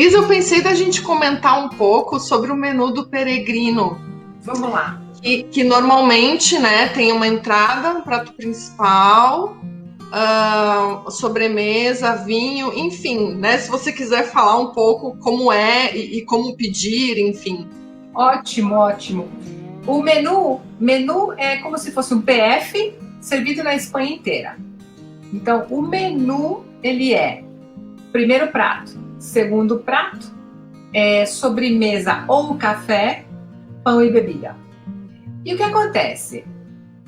Cris, eu pensei da gente comentar um pouco sobre o menu do peregrino. Vamos lá. Que normalmente, né, tem uma entrada, um prato principal, sobremesa, vinho, enfim, né? Se você quiser falar um pouco como é e como pedir, enfim. Ótimo, ótimo. O menu é como se fosse um PF servido na Espanha inteira. Então, o menu, ele é primeiro prato, segundo prato, sobremesa ou café, pão e bebida. E o que acontece?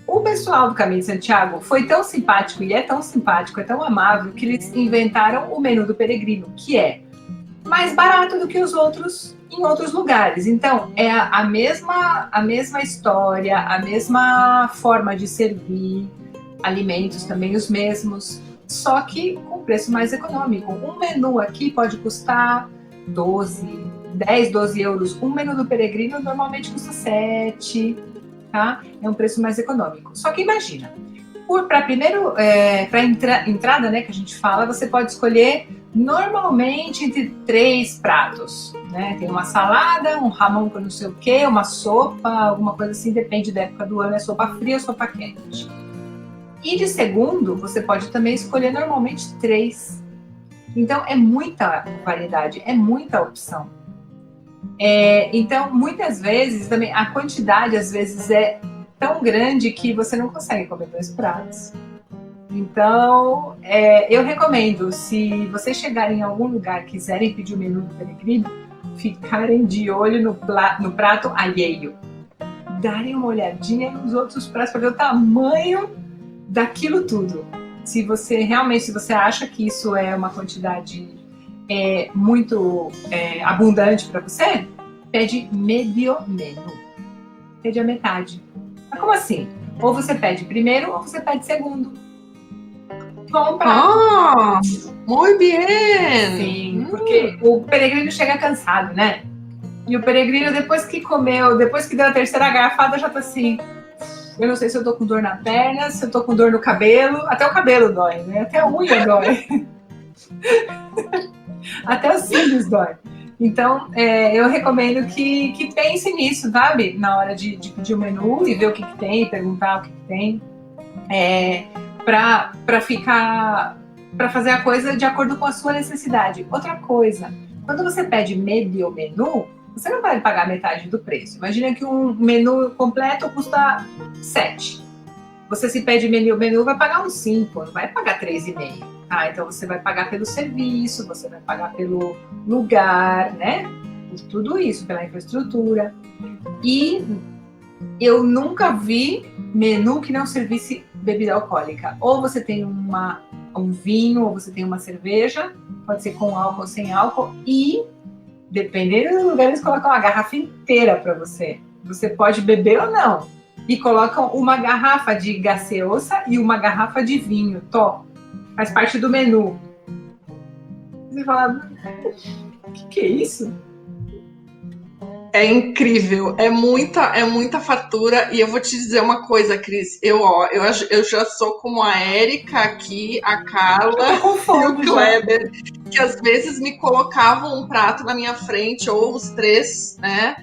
O pessoal do Caminho de Santiago foi tão simpático, e é tão simpático, é tão amável, que eles inventaram o menu do peregrino, que é mais barato do que os outros em outros lugares. Então, é a mesma história, a mesma forma de servir, alimentos também os mesmos, só que com preço mais econômico. Um menu aqui pode custar 10, 12 euros. Um menu do peregrino normalmente custa 7, tá? É um preço mais econômico. Só que imagina, para entrada, né, que a gente fala, você pode escolher normalmente entre 3 pratos, né? Tem uma salada, um ramão com não sei o quê, uma sopa, alguma coisa assim, depende da época do ano, é sopa fria ou sopa quente. E de segundo, você pode também escolher normalmente 3. Então, é muita variedade, é muita opção. Então, muitas vezes, também a quantidade, às vezes, é tão grande que você não consegue comer 2 pratos. Então, eu recomendo, se vocês chegarem em algum lugar e quiserem pedir o menu do peregrino, ficarem de olho no prato alheio. Darem uma olhadinha nos outros pratos para ver o tamanho daquilo tudo. Se você acha que isso é uma quantidade muito abundante para você, pede medio menu. Pede a metade. Mas como assim? Ou você pede primeiro ou você pede segundo. Bom prato. Muito bem! Sim, porque o peregrino chega cansado, né? E o peregrino, depois que comeu, depois que deu a terceira garrafada, já tá assim... Eu não sei se eu tô com dor na perna, se eu tô com dor no cabelo. Até o cabelo dói, né? Até a unha dói. Até os cílios dói. Então, eu recomendo que pense nisso, sabe? Na hora de pedir o menu e ver o que tem, perguntar o que tem. Para fazer a coisa de acordo com a sua necessidade. Outra coisa, quando você pede medio menu, você não vai pagar metade do preço. Imagina que um menu completo custa 7. Você se pede menu, vai pagar uns 5, não vai pagar 3,5. Tá? Então você vai pagar pelo serviço, você vai pagar pelo lugar, né? Por tudo isso, pela infraestrutura. E eu nunca vi menu que não servisse bebida alcoólica. Ou você tem um vinho, ou você tem uma cerveja, pode ser com álcool ou sem álcool, e dependendo do lugar, eles colocam uma garrafa inteira para você. Você pode beber ou não. E colocam uma garrafa de gaseosa e uma garrafa de vinho. Faz parte do menu. Você fala, o que é isso? É incrível, é muita fartura. E eu vou te dizer uma coisa, Cris. Eu já sou como a Érica aqui, a Carla e o Kleber, que às vezes me colocavam um prato na minha frente, ou os 3, né?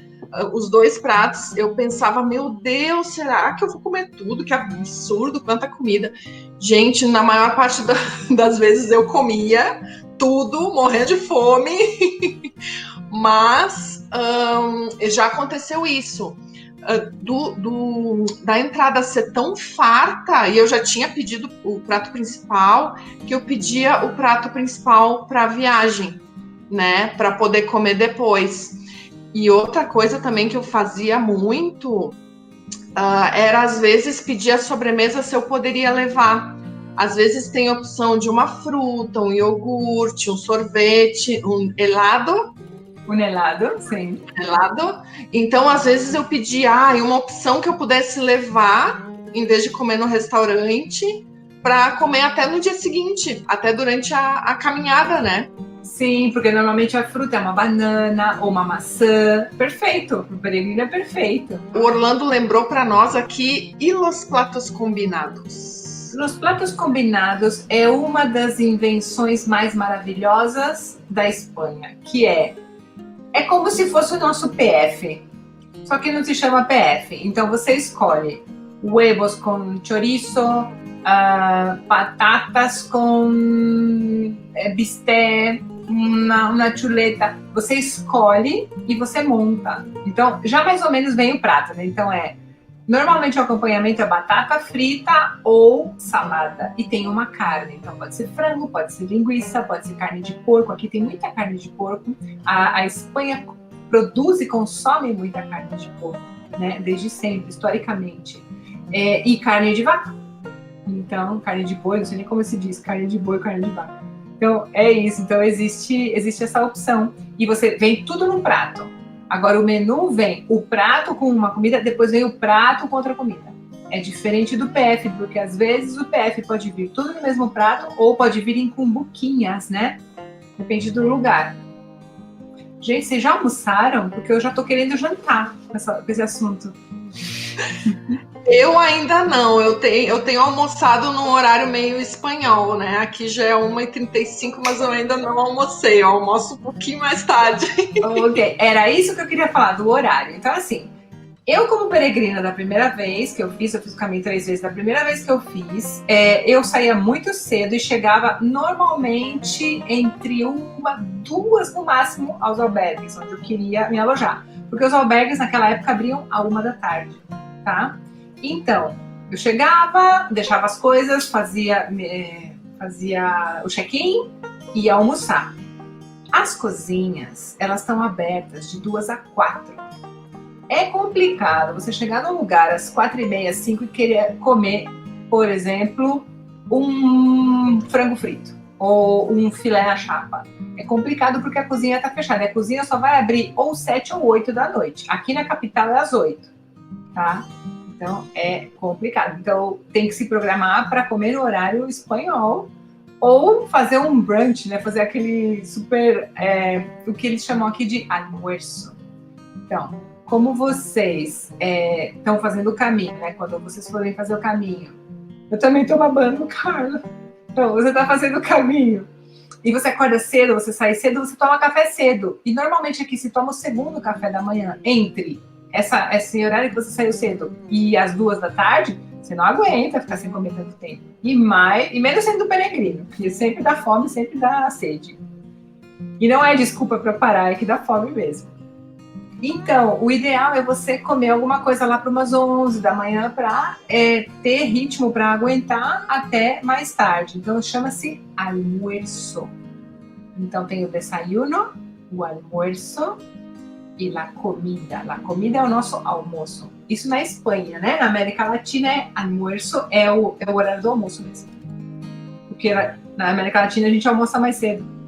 Os 2 pratos. Eu pensava, meu Deus, será que eu vou comer tudo? Que absurdo, quanta comida. Gente, na maior parte das vezes eu comia tudo, morrendo de fome. Mas já aconteceu isso, da entrada ser tão farta, e eu já tinha pedido o prato principal, que eu pedia o prato principal para a viagem, né, para poder comer depois. E outra coisa também que eu fazia muito era, às vezes, pedir a sobremesa se eu poderia levar. Às vezes tem opção de uma fruta, um iogurte, um sorvete, um helado. Um helado, sim. Helado. Então, às vezes eu pedia uma opção que eu pudesse levar, em vez de comer no restaurante, para comer até no dia seguinte, até durante a caminhada, né? Sim, porque normalmente a fruta é uma banana ou uma maçã. Perfeito, o peregrino é perfeito. O Orlando lembrou para nós aqui, e os pratos combinados? Nos pratos combinados é uma das invenções mais maravilhosas da Espanha, que é como se fosse o nosso PF, só que não se chama PF. Então você escolhe huevos com chorizo, batatas com bistec, uma chuleta. Você escolhe e você monta. Então já mais ou menos vem o prato, né? Então normalmente o acompanhamento é batata frita ou salada. E tem uma carne. Então pode ser frango, pode ser linguiça, pode ser carne de porco. Aqui tem muita carne de porco. A Espanha produz e consome muita carne de porco, né? Desde sempre, historicamente. E carne de vaca. Então, carne de boi, não sei nem como se diz, carne de boi, carne de vaca. Então, é isso. Então, existe essa opção. E você vem tudo num prato. Agora, o menu vem o prato com uma comida, depois vem o prato com outra comida. É diferente do PF, porque às vezes o PF pode vir tudo no mesmo prato ou pode vir em cumbuquinhas, né? Depende do lugar. Gente, vocês já almoçaram? Porque eu já tô querendo jantar com esse assunto. Eu ainda não, eu tenho almoçado num horário meio espanhol, né? Aqui já é 1h35, mas eu ainda não almocei, eu almoço um pouquinho mais tarde. Ok, era isso que eu queria falar, do horário. Então, assim, eu como peregrina da primeira vez que eu fiz o caminho 3 vezes, da primeira vez que eu fiz, eu saía muito cedo e chegava normalmente entre 1, 2 no máximo aos albergues, onde eu queria me alojar. Porque os albergues naquela época abriam à 1 da tarde, tá? Então, eu chegava, deixava as coisas, fazia o check-in e ia almoçar. As cozinhas, elas estão abertas de 2 a 4. É complicado você chegar num lugar às 4h30, 5 e querer comer, por exemplo, um frango frito ou um filé na chapa. É complicado porque a cozinha está fechada. A cozinha só vai abrir ou 7 ou 8 da noite. Aqui na capital é às 8, tá? Então, é complicado. Então, tem que se programar para comer no horário espanhol ou fazer um brunch, né? Fazer aquele super... o que eles chamam aqui de almoço. Então, como vocês estão fazendo o caminho, né? Quando vocês forem fazer o caminho. Eu também estou babando, Carla. Então, você está fazendo o caminho. E você acorda cedo, você sai cedo, você toma café cedo. E normalmente aqui se toma o segundo café da manhã entre esse horário que você saiu cedo e as 2 da tarde, você não aguenta ficar sem comer tanto tempo. E menos sendo peregrino, porque sempre dá fome, sempre dá sede. E não é desculpa para parar, é que dá fome mesmo. Então, o ideal é você comer alguma coisa lá para umas 11 da manhã para ter ritmo para aguentar até mais tarde. Então, chama-se almuerzo. Então, tem o desayuno, o almuerzo e a comida. A comida é o nosso almoço. Isso na Espanha, né? Na América Latina, almuerzo é o horário do almoço mesmo. Porque na América Latina a gente almoça mais cedo.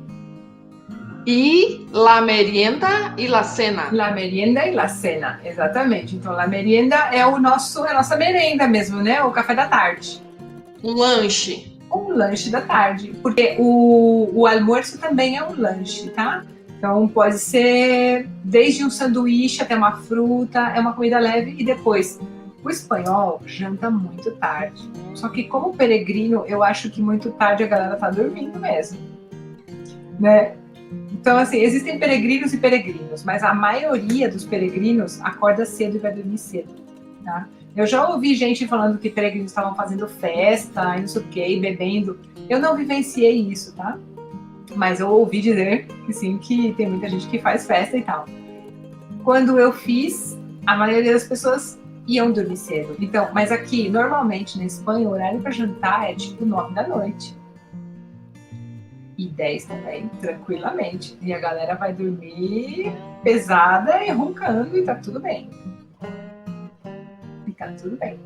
E la merienda e la cena. La merienda e la cena, exatamente. Então, la merienda é a nossa merenda mesmo, né? O café da tarde. Um lanche. Um lanche da tarde. Porque o almoço também é um lanche, tá? Então, pode ser desde um sanduíche até uma fruta, é uma comida leve e depois. O espanhol janta muito tarde. Só que como peregrino, eu acho que muito tarde a galera tá dormindo mesmo, né? Então, assim, existem peregrinos e peregrinos, mas a maioria dos peregrinos acorda cedo e vai dormir cedo, tá? Eu já ouvi gente falando que peregrinos estavam fazendo festa, e não sei o quê, bebendo. Eu não vivenciei isso, tá? Mas eu ouvi dizer que sim, que tem muita gente que faz festa e tal. Quando eu fiz, a maioria das pessoas iam dormir cedo. Então, mas aqui, normalmente, na Espanha, o horário para jantar é tipo 9 da noite. E 10 também, tranquilamente. E a galera vai dormir pesada e roncando e tá tudo bem. E tá tudo bem.